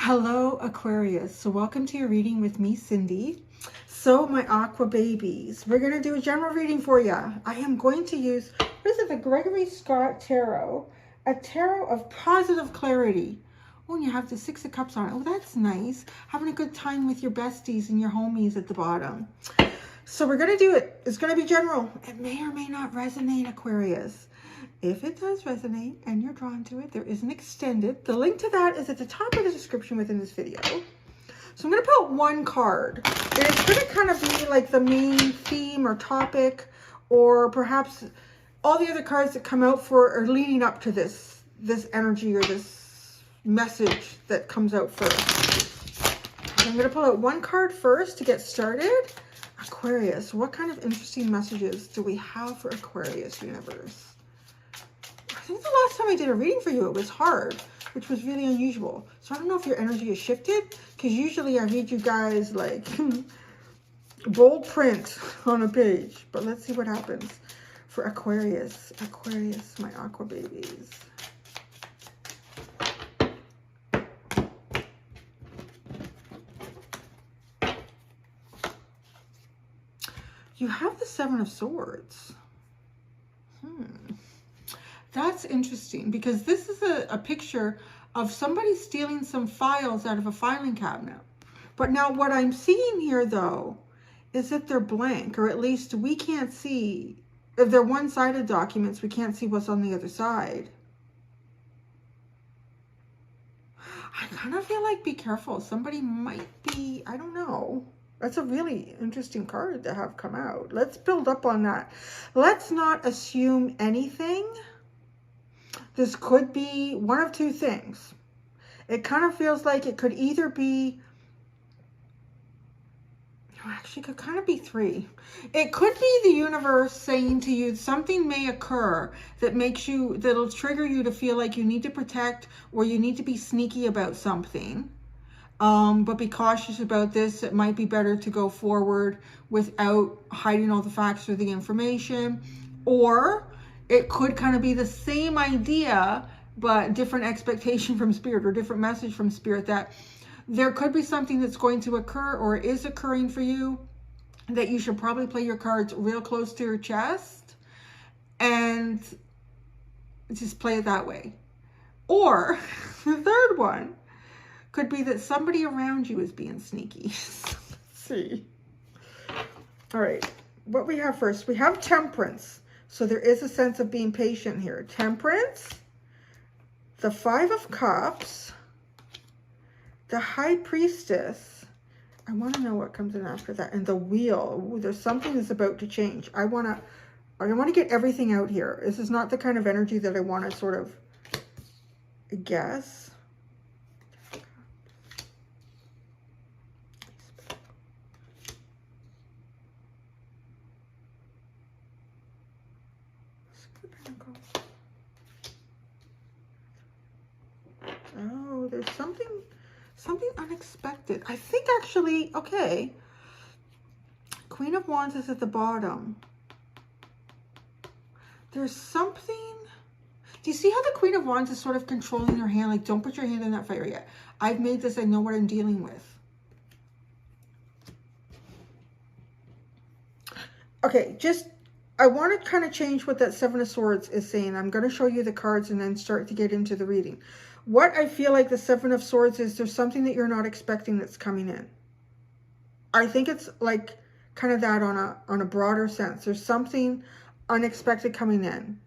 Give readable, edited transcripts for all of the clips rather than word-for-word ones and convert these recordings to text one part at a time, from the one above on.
Hello, Aquarius. So welcome to your reading with me, Cindy. So my aqua babies, we're going to do a general reading for you. I am going to use, what is it, the Gregory Scott Tarot, a tarot of positive clarity. Oh, and you have the Six of Cups on it. Oh, that's nice. Having a good time with your besties and your homies at the bottom. So we're going to do it. It's going to be general. It may or may not resonate, Aquarius. If it does resonate and you're drawn to it, there is an extended. The link to that is at the top of the description within this video. So I'm going to pull one card. And it's going to kind of be like the main theme or topic, or perhaps all the other cards that come out for or leading up to this energy or this message that comes out first. So I'm going to pull out one card first to get started. Aquarius, what kind of interesting messages do we have for Aquarius universe? I think the last time I did a reading for you, it was hard, which was really unusual. So I don't know if your energy has shifted, because usually I read you guys like bold print on a page. But let's see what happens for Aquarius. Aquarius, my aqua babies. You have the Seven of Swords. That's interesting, because this is a picture of somebody stealing some files out of a filing cabinet. But now what I'm seeing here, though, is that they're blank, or at least we can't see. If they're one-sided documents, we can't see what's on the other side. I kind of feel like be careful. Somebody might be, I don't know. That's a really interesting card to have come out. Let's build up on that. Let's not assume anything. This could be one of two things. It kind of feels like it could either be, actually, it could kind of be three. It could be the universe saying to you, something may occur that makes you, that'll trigger you to feel like you need to protect or you need to be sneaky about something. But be cautious about this. It might be better to go forward without hiding all the facts or the information. Or it could kind of be the same idea, but different expectation from Spirit or different message from Spirit, that there could be something that's going to occur or is occurring for you that you should probably play your cards real close to your chest and just play it that way. Or the third one could be that somebody around you is being sneaky. Let's see. All right, what we have first, we have Temperance. So there is a sense of being patient here. Temperance, the Five of Cups, the High Priestess. I want to know what comes in after that. And the Wheel. Ooh, there's something that's about to change. I want to get everything out here. This is not the kind of energy that I want to sort of guess. Oh, there's something unexpected. I think actually, okay. Queen of Wands is at the bottom. There's something. Do you see how the Queen of Wands is sort of controlling your hand? Like, don't put your hand in that fire yet. I've made this. I know what I'm dealing with. Okay, I want to kind of change what that Seven of Swords is saying. I'm going to show you the cards and then start to get into the reading. What I feel like the Seven of Swords is, there's something that you're not expecting that's coming in. I think it's like kind of that on a broader sense. There's something unexpected coming in.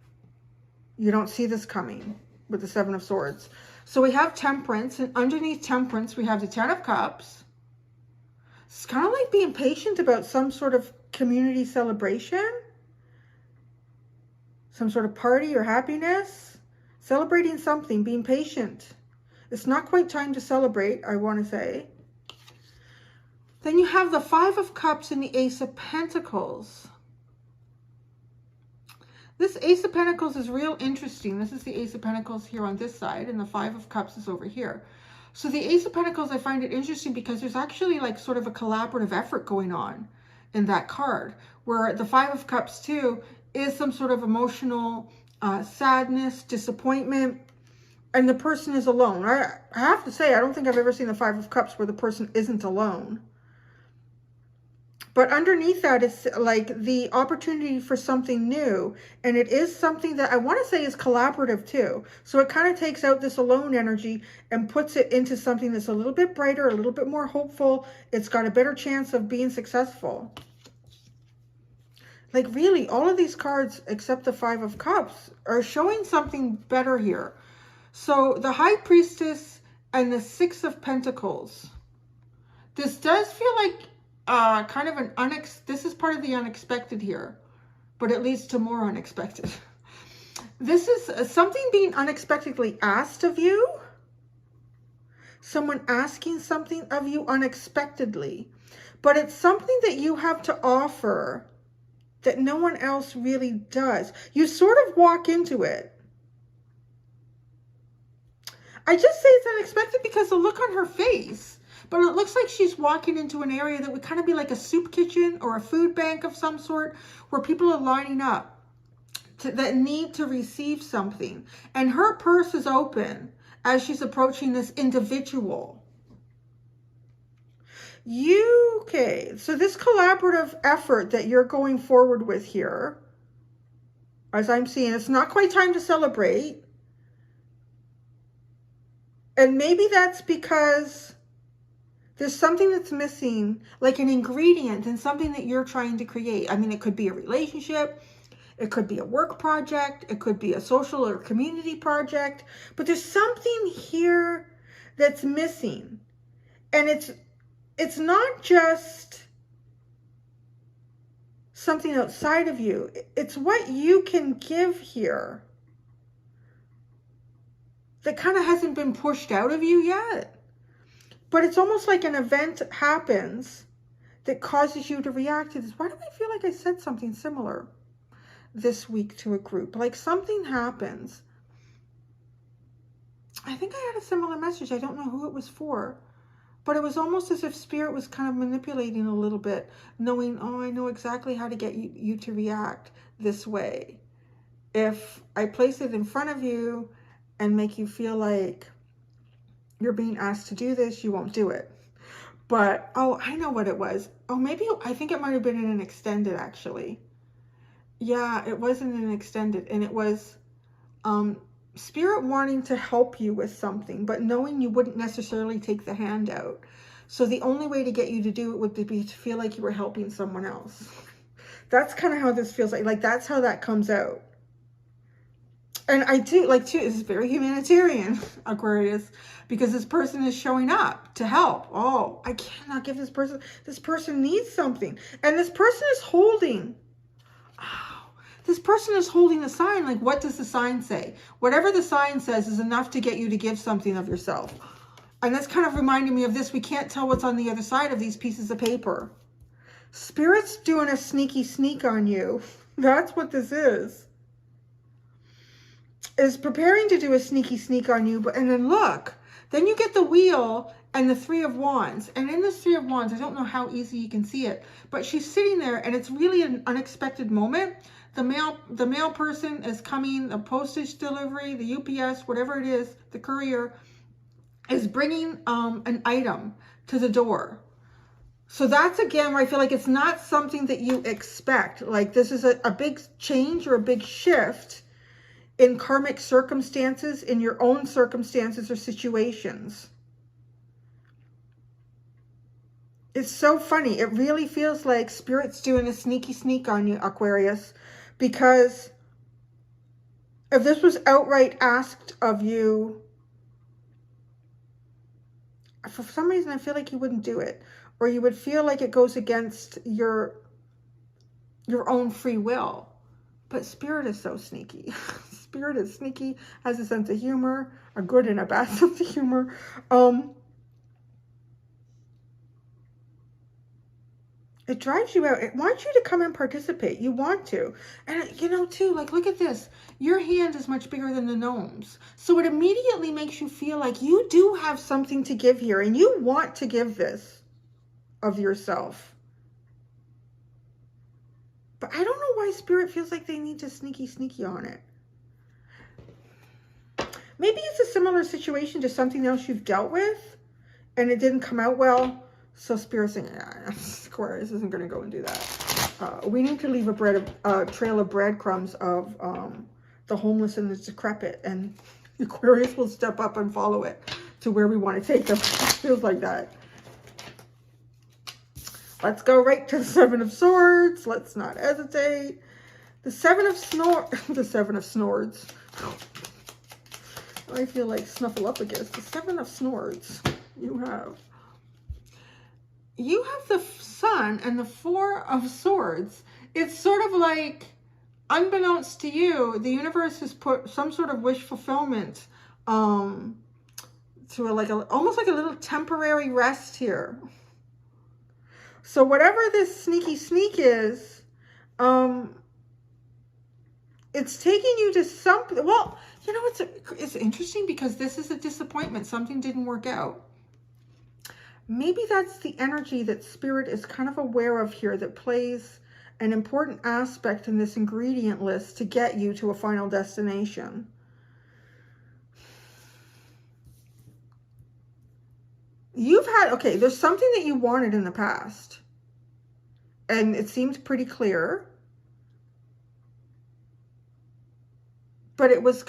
You don't see this coming with the Seven of Swords. So we have Temperance, and underneath Temperance, we have the Ten of Cups. It's kind of like being patient about some sort of community celebration. Some sort of party or happiness. Celebrating something, being patient. It's not quite time to celebrate, I want to say. Then you have the Five of Cups and the Ace of Pentacles. This Ace of Pentacles is real interesting. This is the Ace of Pentacles here on this side, and the Five of Cups is over here. So the Ace of Pentacles, I find it interesting because there's actually like sort of a collaborative effort going on in that card, where the Five of Cups too is some sort of emotional sadness, disappointment, and the person is alone. I have to say, I don't think I've ever seen the Five of Cups where the person isn't alone. But underneath that is like the opportunity for something new. And it is something that I want to say is collaborative too. So it kind of takes out this alone energy and puts it into something that's a little bit brighter, a little bit more hopeful. It's got a better chance of being successful. Like really, all of these cards, except the Five of Cups, are showing something better here. So the High Priestess and the Six of Pentacles. This does feel like kind of an this is part of the unexpected here, but it leads to more unexpected. This is something being unexpectedly asked of you. Someone asking something of you unexpectedly, but it's something that you have to offer that no one else really does. You sort of walk into it. I just say it's unexpected because the look on her face. But it looks like she's walking into an area that would kind of be like a soup kitchen or a food bank of some sort, where people are lining up that need to receive something. And her purse is open as she's approaching this individual. Okay, so this collaborative effort that you're going forward with here, as I'm seeing, it's not quite time to celebrate. And maybe that's because there's something that's missing, like an ingredient in something that you're trying to create. I mean, it could be a relationship, it could be a work project, it could be a social or community project, but there's something here that's missing. And it's not just something outside of you, it's what you can give here that kind of hasn't been pushed out of you yet. But it's almost like an event happens that causes you to react to this. Why do I feel like I said something similar this week to a group? Like something happens. I think I had a similar message. I don't know who it was for. But it was almost as if Spirit was kind of manipulating a little bit, knowing, oh, I know exactly how to get you to react this way. If I place it in front of you and make you feel like you're being asked to do this, you won't do it. But, oh, I know what it was. Oh, maybe, I think it might have been in an extended, actually. Yeah, it wasn't an extended. And it was Spirit wanting to help you with something, but knowing you wouldn't necessarily take the hand out. So the only way to get you to do it would be to feel like you were helping someone else. That's kind of how this feels like. Like, that's how that comes out. And I do, like, too, it's very humanitarian, Aquarius, because this person is showing up to help. Oh, I cannot give this person needs something. And this person is holding, this person is holding a sign. Like, what does the sign say? Whatever the sign says is enough to get you to give something of yourself. And that's kind of reminding me of this. We can't tell what's on the other side of these pieces of paper. Spirit's doing a sneaky sneak on you. That's what this is preparing to do a sneaky sneak on you. And then look, then you get the Wheel and the Three of Wands. And in this Three of Wands, I don't know how easy you can see it, but she's sitting there and it's really an unexpected moment. The mail person is coming, a postage delivery, the UPS, whatever it is, the courier is bringing an item to the door. So that's, again, where I feel like it's not something that you expect. Like, this is a big change or a big shift in karmic circumstances, in your own circumstances or situations. It's so funny. It really feels like Spirit's doing a sneaky sneak on you, Aquarius, because if this was outright asked of you, for some reason I feel like you wouldn't do it, or you would feel like it goes against your own free will. But Spirit is so sneaky. Spirit is sneaky, has a sense of humor, a good and a bad sense of humor. It drives you out. It wants you to come and participate. You want to. And, you know, too, like, look at this. Your hand is much bigger than the gnome's. So it immediately makes you feel like you do have something to give here. And you want to give this of yourself. But I don't know why Spirit feels like they need to sneaky on it. Maybe it's a similar situation to something else you've dealt with and it didn't come out well. So Spirit's saying, Aquarius isn't going to go and do that. We need to leave a trail of breadcrumbs of the homeless and the decrepit, and Aquarius will step up and follow it to where we want to take them. It feels like that. Let's go right to the Seven of Swords. Let's not hesitate. The Seven of Swords. I feel like Snuffleupagus. The Seven of Swords. You have the Sun and the Four of Swords. It's sort of like, unbeknownst to you, the universe has put some sort of wish fulfillment to almost like a little temporary rest here. So whatever this sneaky sneak is, it's taking you to something. Well, you know, it's interesting because this is a disappointment. Something didn't work out. Maybe that's the energy that Spirit is kind of aware of here, that plays an important aspect in this ingredient list to get you to a final destination. You've had, okay, there's something that you wanted in the past, and it seemed pretty clear, but it was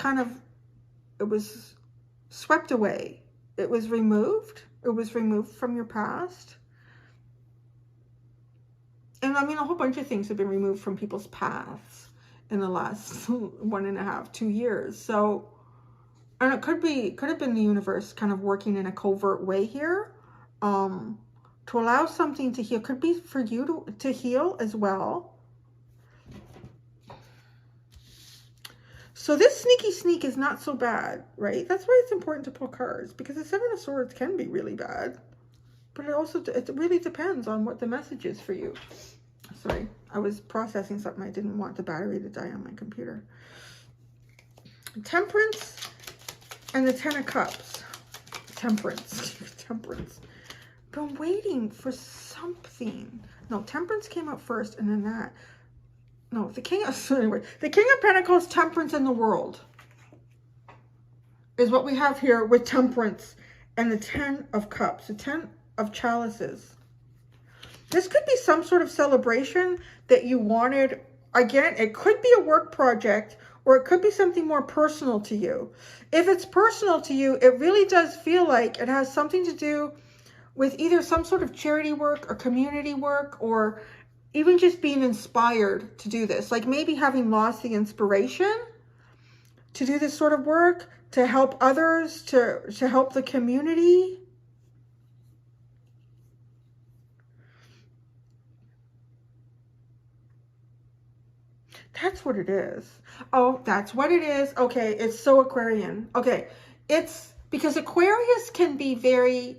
swept away. It was removed. It was removed from your past. And I mean, a whole bunch of things have been removed from people's paths in the last 1.5, 2 years. So, and it could have been the universe kind of working in a covert way here, to allow something to heal. Could be for you to heal as well. So this sneaky sneak is not so bad, right? That's why it's important to pull cards, because the Seven of Swords can be really bad, but it really depends on what the message is for you. Sorry, I was processing something. I didn't want the battery to die on my computer. Temperance and the Ten of Cups. Temperance. Been waiting for something. No, Temperance came up first, and then that. No, the King of Pentacles, Temperance, in the World is what we have here with Temperance and the Ten of Cups, the Ten of Chalices. This could be some sort of celebration that you wanted. Again, it could be a work project, or it could be something more personal to you. If it's personal to you, it really does feel like it has something to do with either some sort of charity work or community work, or even just being inspired to do this. Like maybe having lost the inspiration to do this sort of work, to help others, to help the community. That's what it is. Oh, that's what it is. Okay, it's so Aquarian. Okay, it's because Aquarius can be very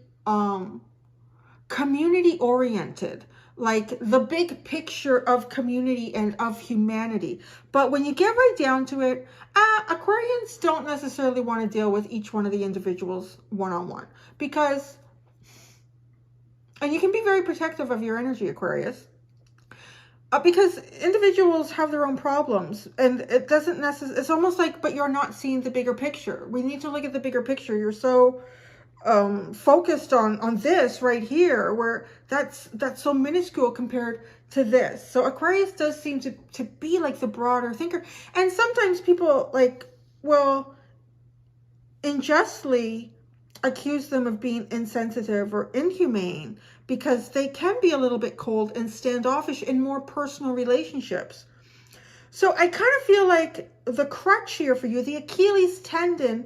community oriented, like the big picture of community and of humanity. But when you get right down to it, Aquarians don't necessarily want to deal with each one of the individuals one-on-one, because, and you can be very protective of your energy, Aquarius, because individuals have their own problems, and it doesn't necessarily, it's almost like, but you're not seeing the bigger picture. We need to look at the bigger picture. You're so focused on this right here, where that's so minuscule compared to this. So Aquarius does seem to be like the broader thinker. And sometimes people will unjustly accuse them of being insensitive or inhumane, because they can be a little bit cold and standoffish in more personal relationships. So I kind of feel like the crutch here for you, the Achilles tendon,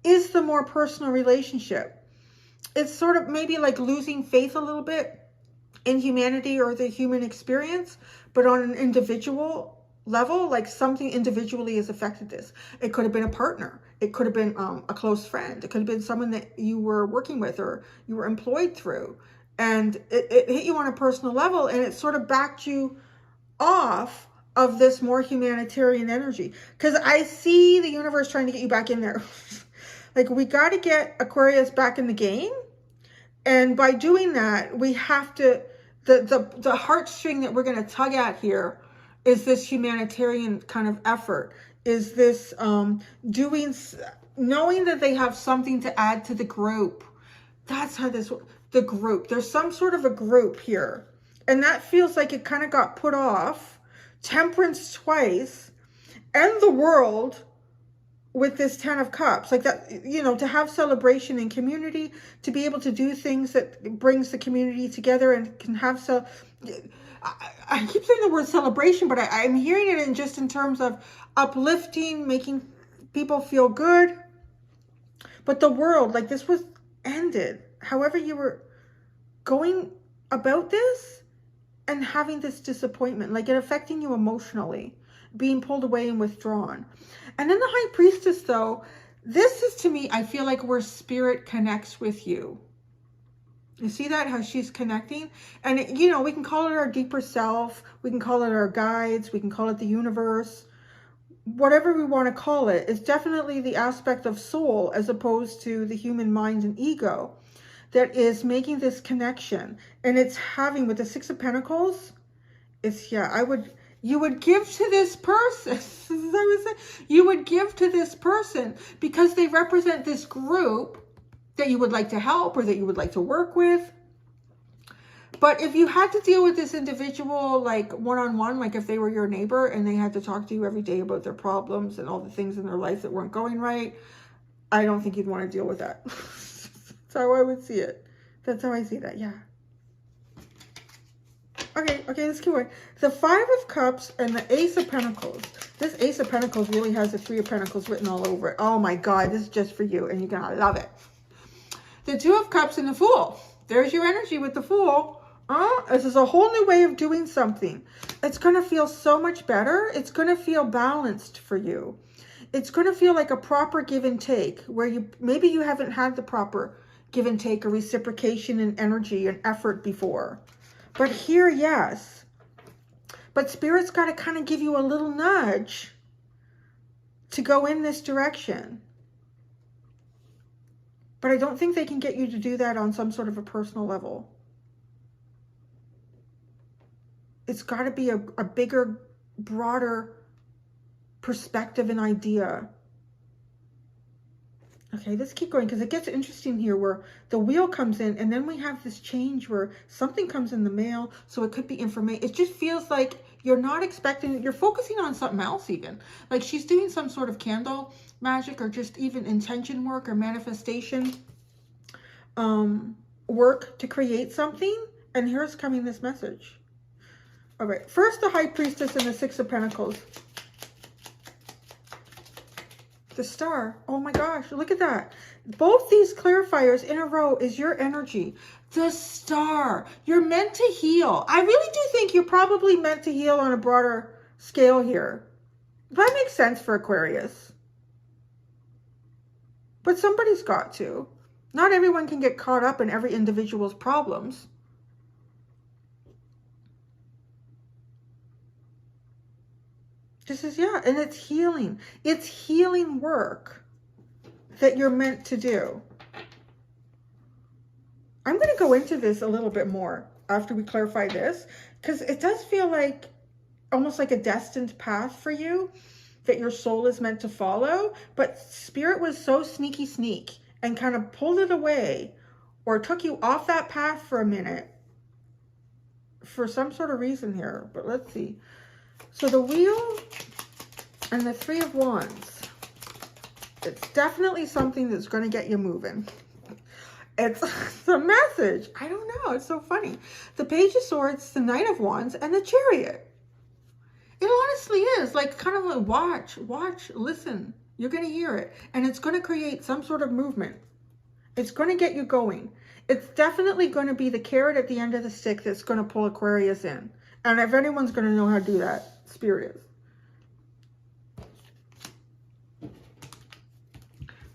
is the more personal relationship. It's sort of maybe like losing faith a little bit in humanity or the human experience, but on an individual level, like something individually has affected this. It could have been a partner. It could have been a close friend. It could have been someone that you were working with or you were employed through. And it hit you on a personal level, and it sort of backed you off of this more humanitarian energy. Because I see the universe trying to get you back in there. Like, we got to get Aquarius back in the game. And by doing that, we have to, the heartstring that we're going to tug at here is this humanitarian kind of effort. Is this doing, knowing that they have something to add to the group. That's how this, the group, there's some sort of a group here. And that feels like it kind of got put off. Temperance twice. And the World with this 10 of Cups. Like that, you know, to have celebration and community, to be able to do things that brings the community together and can have so. I keep saying the word celebration, but I'm hearing it in just in terms of uplifting, making people feel good. But the World, like this was ended. However you were going about this and having this disappointment, like it affecting you emotionally, being pulled away and withdrawn. And then the High Priestess, though, this is to me, I feel like where spirit connects with you. You see that, how she's connecting? And, you know, we can call it our deeper self. We can call it our guides. We can call it the universe. Whatever we want to call it, it's definitely the aspect of soul as opposed to the human mind and ego that is making this connection. And it's having, with the Six of Pentacles, it's, yeah, you would give to this person. You would give to this person because they represent this group that you would like to help or that you would like to work with. But if you had to deal with this individual, like one-on-one, like if they were your neighbor and they had to talk to you every day about their problems and all the things in their life that weren't going right, I don't think you'd want to deal with that. That's how I would see it. That's how I see that, yeah. Okay, let's keep going. The Five of Cups and the Ace of Pentacles. This Ace of Pentacles really has the Three of Pentacles written all over it. Oh my God, this is just for you and you're going to love it. The Two of Cups and the Fool. There's your energy with the Fool. This is a whole new way of doing something. It's going to feel so much better. It's going to feel balanced for you. It's going to feel like a proper give and take where maybe you haven't had the proper give and take or reciprocation and energy and effort before. But here, yes. But Spirit's got to kind of give you a little nudge to go in this direction. But I don't think they can get you to do that on some sort of a personal level. It's got to be a bigger, broader perspective and idea. Okay, let's keep going because it gets interesting here where the Wheel comes in and then we have this change where something comes in the mail. So it could be information. It just feels like you're not expecting, you're focusing on something else even. Like she's doing some sort of candle magic or just even intention work or manifestation work to create something. And here's coming this message. All right, first the High Priestess and the Six of Pentacles. The Star. Oh my gosh, look at that. Both these clarifiers in a row is your energy. The Star. You're meant to heal. I really do think you're probably meant to heal on a broader scale here. That makes sense for Aquarius. But somebody's got to. Not everyone can get caught up in every individual's problems. This is, yeah, and it's healing. It's healing work that you're meant to do. I'm going to go into this a little bit more after we clarify this, because it does feel like almost like a destined path for you that your soul is meant to follow, but Spirit was so sneak and kind of pulled it away or took you off that path for a minute for some sort of reason here. But let's see. So the Wheel and the Three of Wands, it's definitely something that's going to get you moving. It's the message. I don't know. It's so funny. The Page of Swords, the Knight of Wands, and the Chariot. It honestly is like kind of like watch, listen. You're going to hear it. And it's going to create some sort of movement. It's going to get you going. It's definitely going to be the carrot at the end of the stick that's going to pull Aquarius in. And if anyone's going to know how to do that, Spirit is.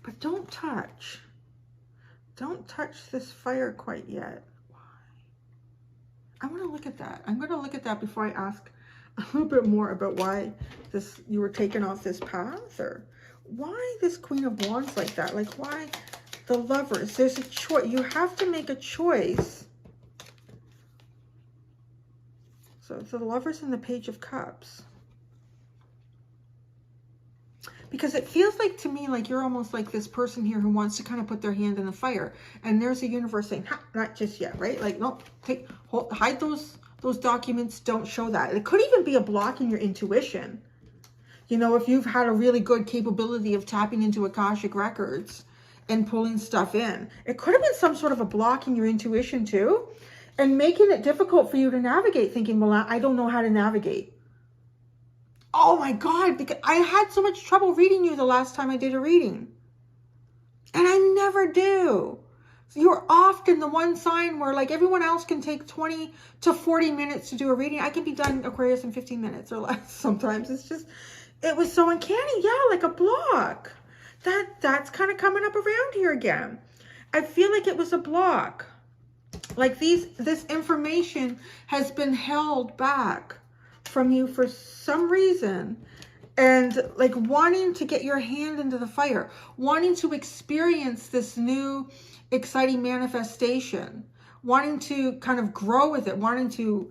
But don't touch. Don't touch this fire quite yet. Why? I want to look at that. I'm going to look at that before I ask a little bit more about why you were taken off this path, or why this Queen of Wands like that. Like why the Lovers? There's a choice. You have to make a choice. So the Lovers and the Page of Cups. Because it feels like to me like you're almost like this person here who wants to kind of put their hand in the fire. And there's the universe saying, ha, not just yet, right? Like, no, hide those documents. Don't show that. It could even be a block in your intuition. You know, if you've had a really good capability of tapping into Akashic records and pulling stuff in, it could have been some sort of a block in your intuition too, and making it difficult for you to navigate, thinking, well, I don't know how to navigate. Oh my God, because I had so much trouble reading you the last time I did a reading. And I never do. So you're often the one sign where like everyone else can take 20 to 40 minutes to do a reading. I can be done, Aquarius, in 15 minutes or less sometimes. It's just, it was so uncanny. Yeah, like a block. That's kind of coming up around here again. I feel like it was a block. Like this information has been held back from you for some reason, and like wanting to get your hand into the fire, wanting to experience this new exciting manifestation, wanting to kind of grow with it, wanting to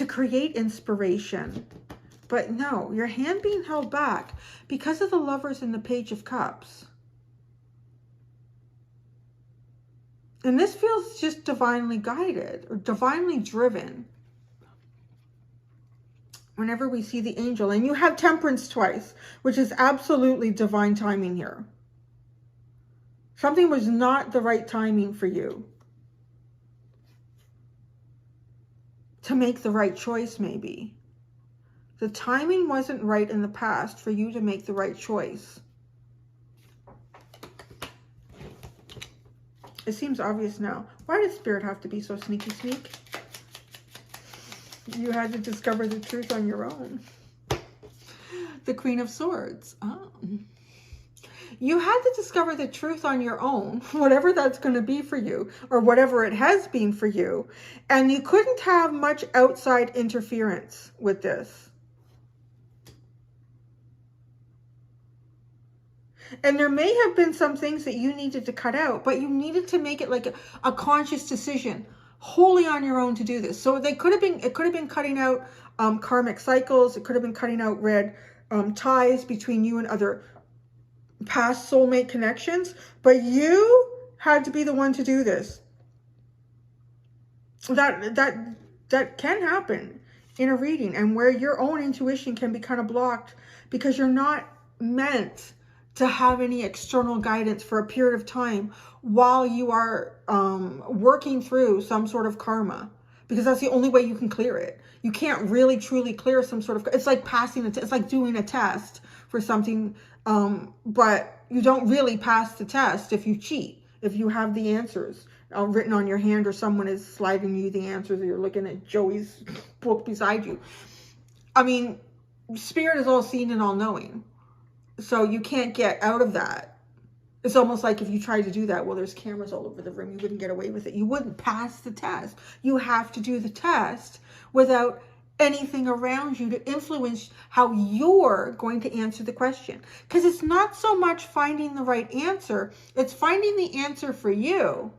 create inspiration. But no, your hand being held back because of the Lovers and the Page of Cups. And this feels just divinely guided or divinely driven. Whenever we see the angel, and you have Temperance twice, which is absolutely divine timing here. Something was not the right timing for you to make the right choice, maybe. The timing wasn't right in the past for you to make the right choice. It seems obvious now. Why did Spirit have to be so sneaky sneak? You had to discover the truth on your own. The Queen of Swords. Oh. You had to discover the truth on your own, whatever that's going to be for you, or whatever it has been for you. And you couldn't have much outside interference with this. And there may have been some things that you needed to cut out, but you needed to make it like a conscious decision, wholly on your own to do this. So it could have been cutting out karmic cycles. It could have been cutting out red ties between you and other past soulmate connections. But you had to be the one to do this. That can happen in a reading, and where your own intuition can be kind of blocked because you're not meant to have any external guidance for a period of time while you are working through some sort of karma, because that's the only way you can clear it. You can't really truly clear some sort of, it's like passing it's like doing a test for something, but you don't really pass the test if you cheat, if you have the answers written on your hand, or someone is sliding you the answers, or you're looking at Joey's book beside you. I mean, Spirit is all seeing and all knowing. So you can't get out of that. It's almost like if you tried to do that, well, there's cameras all over the room. You wouldn't get away with it. You wouldn't pass the test. You have to do the test without anything around you to influence how you're going to answer the question. Because it's not so much finding the right answer. It's finding the answer for you.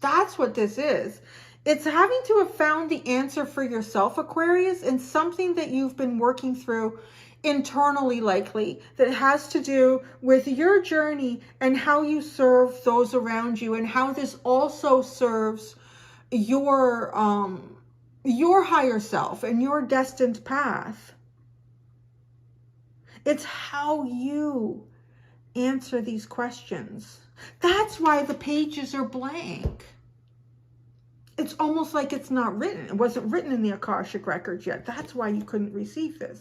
That's what this is. It's having to have found the answer for yourself, Aquarius, and something that you've been working through internally, likely, that has to do with your journey and how you serve those around you, and how this also serves your higher self and your destined path. It's how you answer these questions. That's why the pages are blank. It's almost like it's not written. It wasn't written in the Akashic records yet. That's why you couldn't receive this.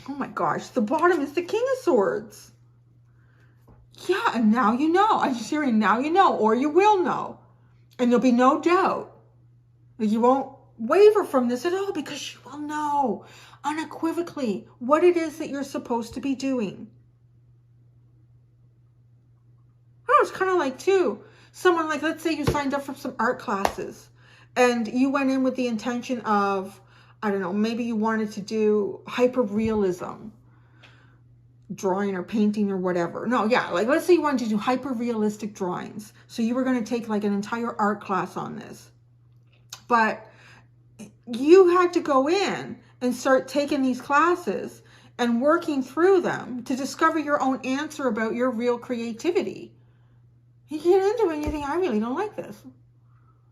Oh my gosh, the bottom is the King of Swords. Yeah, and now you know. I'm just hearing now you know, or you will know. And there'll be no doubt. You won't waver from this at all, because you will know unequivocally what it is that you're supposed to be doing. Oh, it's kind of like, too, someone like, let's say you signed up for some art classes and you went in with the intention of, I don't know, maybe you wanted to do hyper-realism, drawing or painting or whatever. No, yeah, like let's say you wanted to do hyper-realistic drawings. So you were going to take like an entire art class on this. But you had to go in and start taking these classes and working through them to discover your own answer about your real creativity. You get into it and you think, I really don't like this.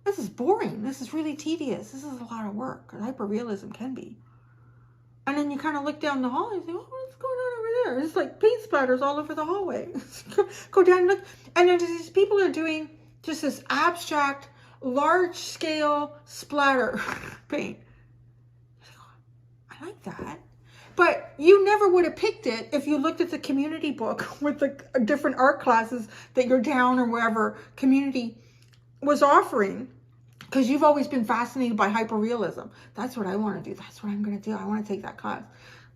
This is boring. This is really tedious. This is a lot of work. Hyperrealism can be. And then you kind of look down the hall and you think, oh, what's going on over there? It's like paint splatters all over the hallway. Go down and look. And then these people are doing just this abstract, large-scale splatter paint. I like that. But you never would have picked it if you looked at the community book with the different art classes that your town or wherever community was offering. Because you've always been fascinated by hyperrealism. That's what I want to do. That's what I'm going to do. I want to take that class.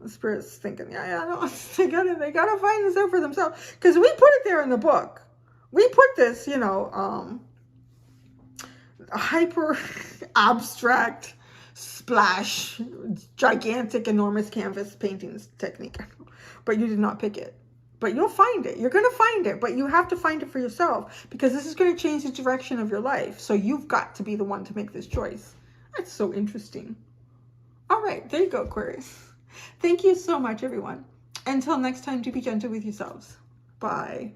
The Spirit's thinking, yeah, no, they gotta find this out for themselves. Because we put it there in the book. We put this, you know, hyper abstract splash, gigantic, enormous canvas paintings technique. But you did not pick it. But you'll find it. You're going to find it, but you have to find it for yourself because this is going to change the direction of your life. So you've got to be the one to make this choice. That's so interesting. All right, there you go, Aquarius. Thank you so much, everyone. Until next time, do be gentle with yourselves. Bye.